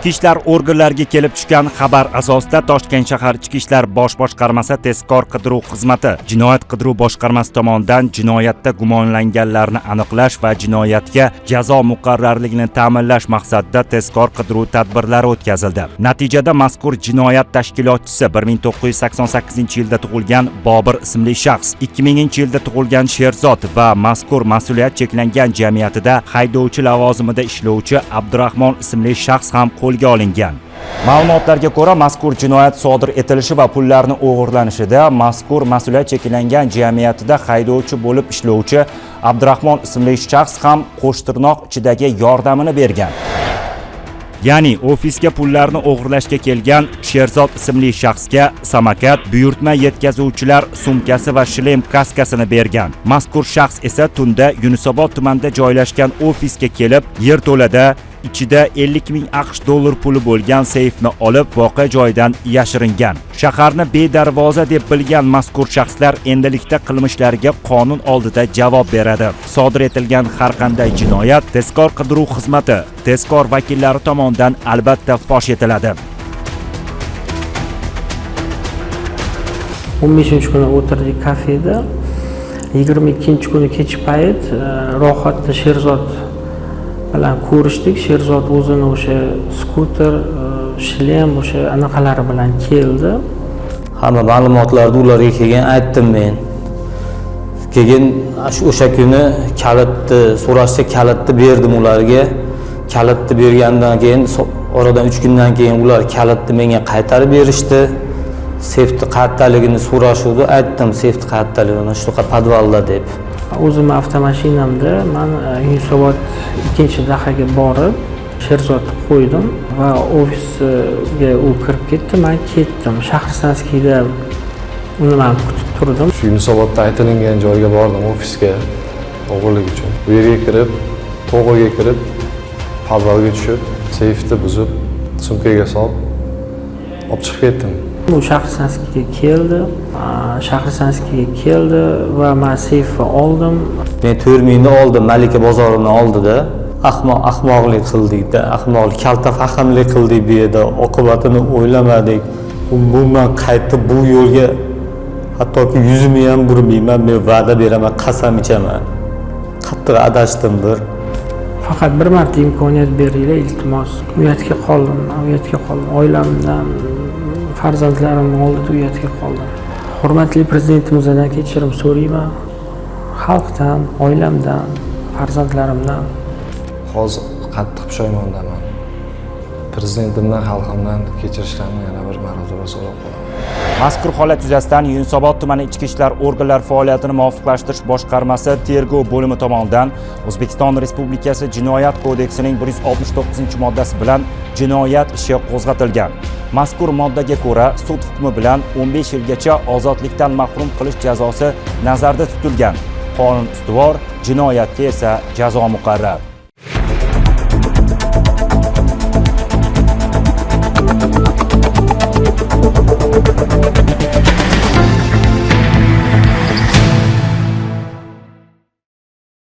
Ichki ishlar organlariga kelib tushgan xabar asosida Toshkent shahar Ichki ishlar bosh boshqarmasi tezkor qidiruv xizmati Jinoyat qidiruv boshqarmasi tomonidan jinoyatda gumonlanganlarni aniqlash va jinoyatga jazo muqarrarligini ta'minlash maqsadida tezkor qidiruv tadbirlari o'tkazildi. Natijada mazkur jinoyat tashkilotchisi 1988-yilda tug'ilgan Bobir ismli shaxs, 2000-yilda tug'ilgan Sherzod va mazkur mas'uliyat cheklangan jamiyatida haydovchi lavozimida ishlovchi Abdurahmon ismli shaxs ham qo'lga olingan. Ma'lumotlarga ko'ra, mazkur jinoyat sodir etilishi va pullarni o'g'irlanishida mazkur mas'uliyat cheklangan jamiyatida haydovchi bo'lib ishlovchi Abdurahmon ismli shaxs ham qo'shtirnoq ichidagi yordamini bergan. Ya'ni ofisga pullarni o'g'irlashga kelgan Sherzod ismli shaxsga samokat, buyurtma yetkazuvchilar sumkasi va shlem kaskasini bergan. Mazkur shaxs esa tunda Yunusobod tumanida joylashgan ofisga kelib, yerto'lada ichida 50 ming AQSh dollar puli bo'lgan seyfni olib, voqea joyidan yashiringan. Shaharni bedarvoza deb bilgan mazkur shaxslar endilikda qilmishlariga qonun oldida javob beradi. Sodir etilgan har qanday jinoyat tezkor qidiruv xizmati tezkor vakillari tomonidan albatta fosh etiladi. 15-kuni o'tirdik kafeda. 22-kuni kech payt rohatda Sherzod bilan ko'rishdik. Sherzod o'zini o'sha skuter, shlem, o'sha anaqalari bilan keldi. Hamma ma'lumotlarni ularga kelgan aytdim men. Keyin o'sha kuni kalitni so'rashsa kalitni berdim ularga. Kalitni bergandan keyin oradan 3 kundan keyin ular kalitni menga qaytarib berishdi. Seyfni qayerdaligini so'rashuvdi, aytdim seyfni qayerdaligini, shunaqa podvalda deb. O'zim avtomashinamda men Yunusobod 2-dahaga borib Sherzodni qo'ydim va ofisga u kirib ketdi, men ketdim. Shahrsanskiyda uni men kutib turdim. Shu Yunusobodda aytilgan joyga bordim, ofisga o'g'irlik uchun. Bu yerga kirib, to'g'riga kirib, podvalga tushib, seyfni buzib, sumkaga solib, olib chiqib ketdim. U Shahrsanskiyga keldi va men seyfni oldim. Men 4 mingni oldim, Malika bozorini oldida. Ahmoqlik qildik-da, ahmoqlik, kalta fahmlik qildik bu yerda, oqibatini o'ylamadik. Umuman qaytib bu yo'lga hattoki yuzimni ham burmayman, men va'da beraman, qasam ichaman. Qattiq adashdim bir. Faqat bir marta imkoniyat beringlar, iltimos. Uyatga qoldim, oilamdan, farzandlarimning oldida uyatga qoldim. Hurmatli prezidentimizdan kechirim so'rayman. Xalqdan, oilamdan, farzandlarimdan. Hozir qattiq pushaymondaman. Prezidentimdan, xalqimdan kechirishlarini yana bir marotaba so'rab qolaman. Mazkur holat yuzasidan Yunusobod tumani ichki ishlar organlari faoliyatini muvofiqlashtirish boshqarmasi tergov bo'limi tomonidan O'zbekiston Respublikasi Jinoyat kodeksining 169-moddasi bilan jinoyat ishi qo'zg'atilgan. Mazkur moddaga ko'ra sud hukmi bilan 15 yilgacha ozodlikdan mahrum qilish jazosi nazarda tutilgan. Qonun ustuvor, jinoyatga esa jazo muqarrar.